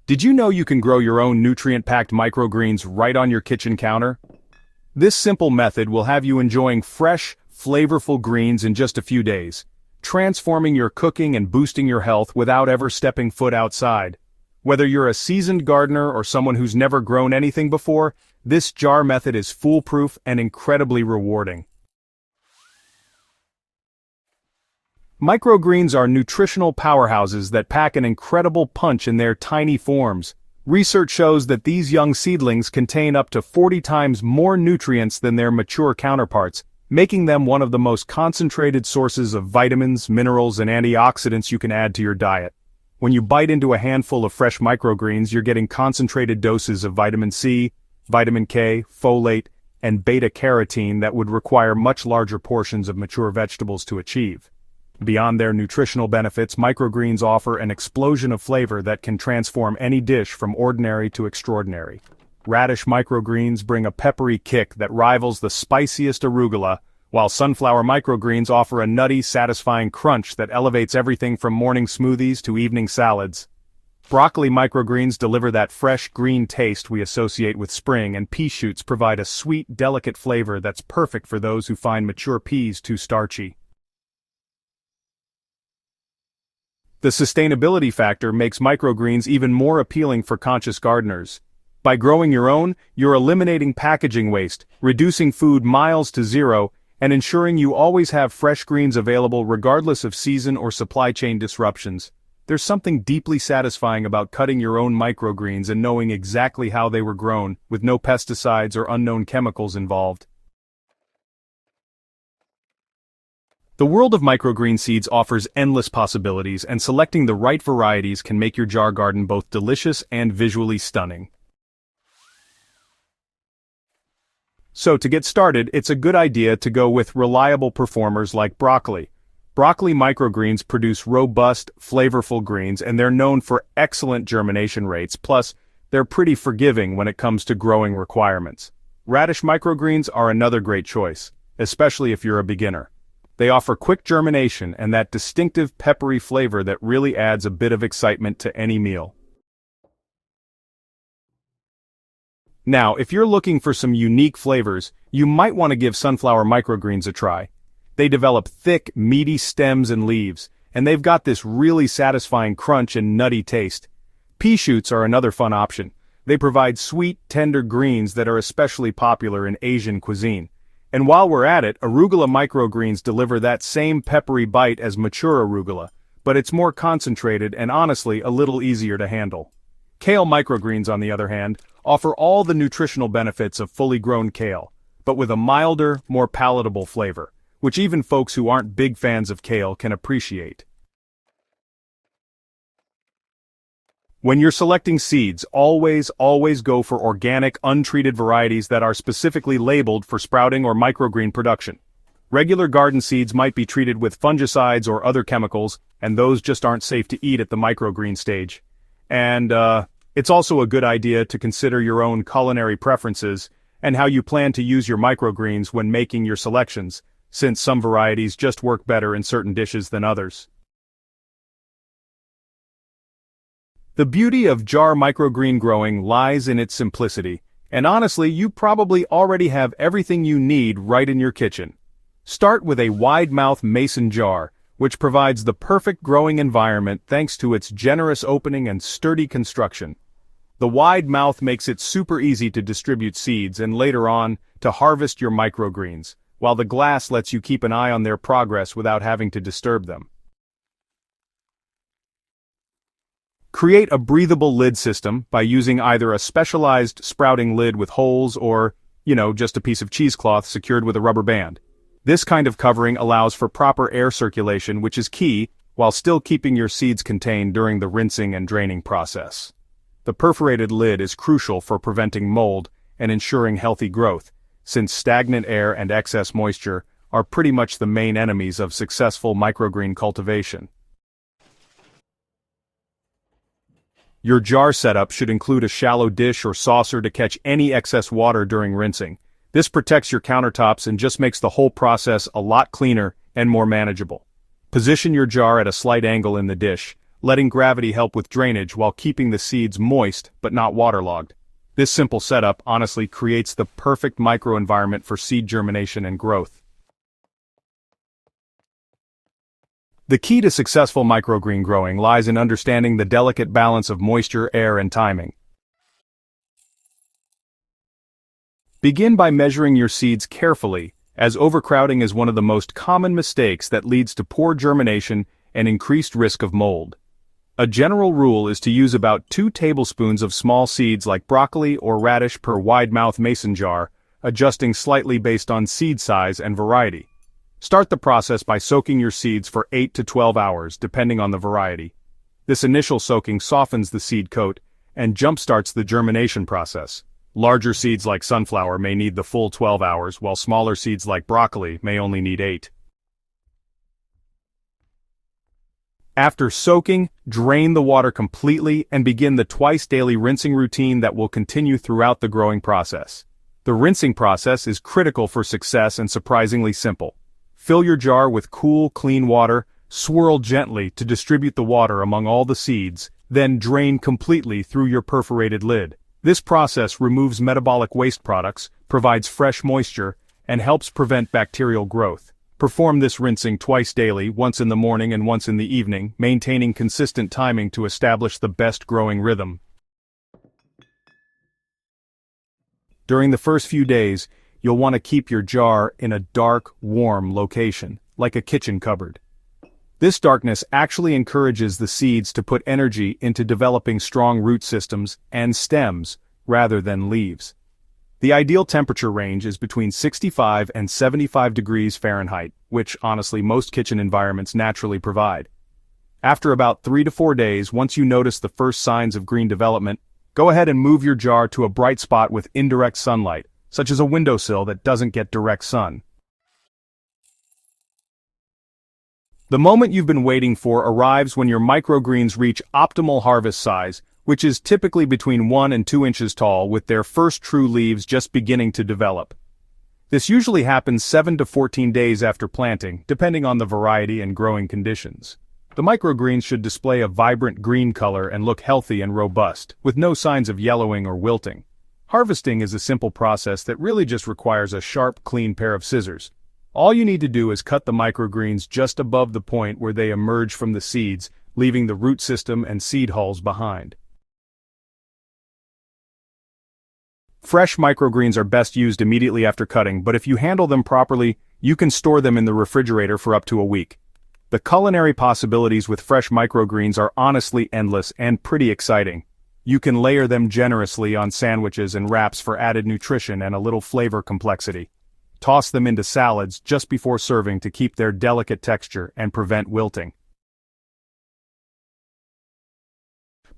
Did you know you can grow your own nutrient-packed microgreens right on your kitchen counter? This simple method will have you enjoying fresh, flavorful greens in just a few days, transforming your cooking and boosting your health without ever stepping foot outside. Whether you're a seasoned gardener or someone who's never grown anything before, this jar method is foolproof and incredibly rewarding. Microgreens are nutritional powerhouses that pack an incredible punch in their tiny forms. Research shows that these young seedlings contain up to 40 times more nutrients than their mature counterparts, making them one of the most concentrated sources of vitamins, minerals, and antioxidants you can add to your diet. When you bite into a handful of fresh microgreens, you're getting concentrated doses of vitamin C, vitamin K, folate, and beta-carotene that would require much larger portions of mature vegetables to achieve. Beyond their nutritional benefits, microgreens offer an explosion of flavor that can transform any dish from ordinary to extraordinary. Radish microgreens bring a peppery kick that rivals the spiciest arugula, while sunflower microgreens offer a nutty, satisfying crunch that elevates everything from morning smoothies to evening salads. Broccoli microgreens deliver that fresh, green taste we associate with spring, and pea shoots provide a sweet, delicate flavor that's perfect for those who find mature peas too starchy. The sustainability factor makes microgreens even more appealing for conscious gardeners. By growing your own, you're eliminating packaging waste, reducing food miles to zero, and ensuring you always have fresh greens available regardless of season or supply chain disruptions. There's something deeply satisfying about cutting your own microgreens and knowing exactly how they were grown, with no pesticides or unknown chemicals involved. The world of microgreen seeds offers endless possibilities, and selecting the right varieties can make your jar garden both delicious and visually stunning. So to get started, it's a good idea to go with reliable performers like broccoli. Broccoli microgreens produce robust, flavorful greens, and they're known for excellent germination rates, plus they're pretty forgiving when it comes to growing requirements. Radish microgreens are another great choice, especially if you're a beginner. They offer quick germination and that distinctive peppery flavor that really adds a bit of excitement to any meal. Now, if you're looking for some unique flavors, you might want to give sunflower microgreens a try. They develop thick, meaty stems and leaves, and they've got this really satisfying crunch and nutty taste. Pea shoots are another fun option. They provide sweet, tender greens that are especially popular in Asian cuisine. And while we're at it, arugula microgreens deliver that same peppery bite as mature arugula, but it's more concentrated and honestly a little easier to handle. Kale microgreens, on the other hand, offer all the nutritional benefits of fully grown kale, but with a milder, more palatable flavor, which even folks who aren't big fans of kale can appreciate. When you're selecting seeds, always go for organic, untreated varieties that are specifically labeled for sprouting or microgreen production. Regular garden seeds might be treated with fungicides or other chemicals, and those just aren't safe to eat at the microgreen stage. And, it's also a good idea to consider your own culinary preferences and how you plan to use your microgreens when making your selections, since some varieties just work better in certain dishes than others. The beauty of jar microgreen growing lies in its simplicity, and honestly, you probably already have everything you need right in your kitchen. Start with a wide-mouth mason jar, which provides the perfect growing environment thanks to its generous opening and sturdy construction. The wide mouth makes it super easy to distribute seeds and later on, to harvest your microgreens, while the glass lets you keep an eye on their progress without having to disturb them. Create a breathable lid system by using either a specialized sprouting lid with holes or, just a piece of cheesecloth secured with a rubber band. This kind of covering allows for proper air circulation, which is key, while still keeping your seeds contained during the rinsing and draining process. The perforated lid is crucial for preventing mold and ensuring healthy growth, since stagnant air and excess moisture are pretty much the main enemies of successful microgreen cultivation. Your jar setup should include a shallow dish or saucer to catch any excess water during rinsing. This protects your countertops and just makes the whole process a lot cleaner and more manageable. Position your jar at a slight angle in the dish, letting gravity help with drainage while keeping the seeds moist but not waterlogged. This simple setup honestly creates the perfect microenvironment for seed germination and growth. The key to successful microgreen growing lies in understanding the delicate balance of moisture, air, and timing. Begin by measuring your seeds carefully, as overcrowding is one of the most common mistakes that leads to poor germination and increased risk of mold. A general rule is to use about 2 tablespoons of small seeds like broccoli or radish per wide-mouth mason jar, adjusting slightly based on seed size and variety. Start the process by soaking your seeds for 8 to 12 hours, depending on the variety. This initial soaking softens the seed coat and jumpstarts the germination process. Larger seeds like sunflower may need the full 12 hours, while smaller seeds like broccoli may only need 8. After soaking, drain the water completely and begin the twice-daily rinsing routine that will continue throughout the growing process. The rinsing process is critical for success and surprisingly simple. Fill your jar with cool, clean water, swirl gently to distribute the water among all the seeds, then drain completely through your perforated lid. This process removes metabolic waste products, provides fresh moisture, and helps prevent bacterial growth. Perform this rinsing twice daily, once in the morning and once in the evening, maintaining consistent timing to establish the best growing rhythm. During the first few days, you'll want to keep your jar in a dark, warm location, like a kitchen cupboard. This darkness actually encourages the seeds to put energy into developing strong root systems and stems, rather than leaves. The ideal temperature range is between 65 and 75 degrees Fahrenheit, which, honestly, most kitchen environments naturally provide. After about 3 to 4 days, once you notice the first signs of green development, go ahead and move your jar to a bright spot with indirect sunlight, such as a windowsill that doesn't get direct sun. The moment you've been waiting for arrives when your microgreens reach optimal harvest size, which is typically between 1 and 2 inches tall, with their first true leaves just beginning to develop. This usually happens 7 to 14 days after planting, depending on the variety and growing conditions. The microgreens should display a vibrant green color and look healthy and robust, with no signs of yellowing or wilting. Harvesting is a simple process that really just requires a sharp, clean pair of scissors. All you need to do is cut the microgreens just above the point where they emerge from the seeds, leaving the root system and seed hulls behind. Fresh microgreens are best used immediately after cutting, but if you handle them properly, you can store them in the refrigerator for up to a week. The culinary possibilities with fresh microgreens are honestly endless and pretty exciting. You can layer them generously on sandwiches and wraps for added nutrition and a little flavor complexity. Toss them into salads just before serving to keep their delicate texture and prevent wilting.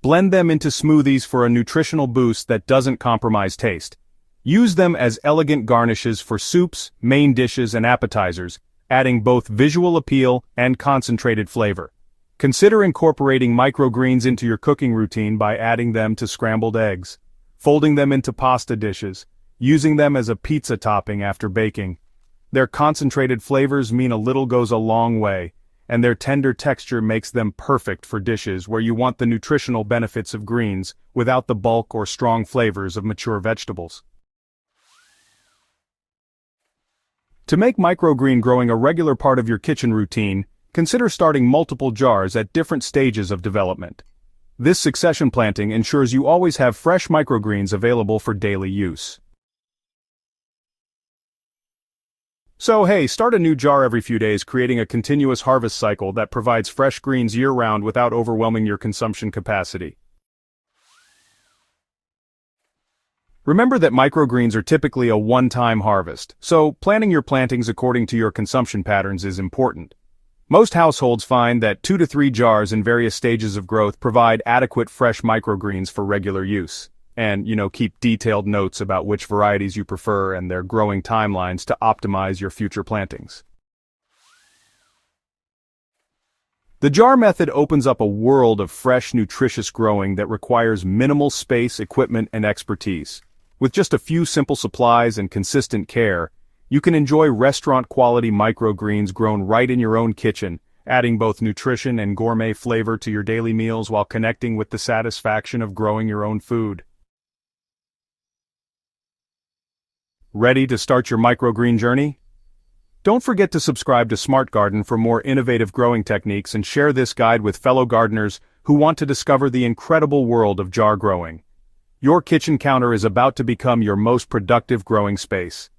Blend them into smoothies for a nutritional boost that doesn't compromise taste. Use them as elegant garnishes for soups, main dishes, and appetizers, adding both visual appeal and concentrated flavor. Consider incorporating microgreens into your cooking routine by adding them to scrambled eggs, folding them into pasta dishes, using them as a pizza topping after baking. Their concentrated flavors mean a little goes a long way, and their tender texture makes them perfect for dishes where you want the nutritional benefits of greens without the bulk or strong flavors of mature vegetables. To make microgreen growing a regular part of your kitchen routine, consider starting multiple jars at different stages of development. This succession planting ensures you always have fresh microgreens available for daily use. So hey, start a new jar every few days, creating a continuous harvest cycle that provides fresh greens year-round without overwhelming your consumption capacity. Remember that microgreens are typically a one-time harvest, so planning your plantings according to your consumption patterns is important. Most households find that 2 to 3 jars in various stages of growth provide adequate fresh microgreens for regular use. And, keep detailed notes about which varieties you prefer and their growing timelines to optimize your future plantings. The jar method opens up a world of fresh, nutritious growing that requires minimal space, equipment, and expertise. With just a few simple supplies and consistent care, you can enjoy restaurant-quality microgreens grown right in your own kitchen adding both nutrition and gourmet flavor to your daily meals while connecting with the satisfaction of growing your own food. Ready to start your microgreen journey? Don't forget to subscribe to Smart Garden for more innovative growing techniques and share this guide with fellow gardeners who want to discover the incredible world of jar growing. Your kitchen counter is about to become your most productive growing space.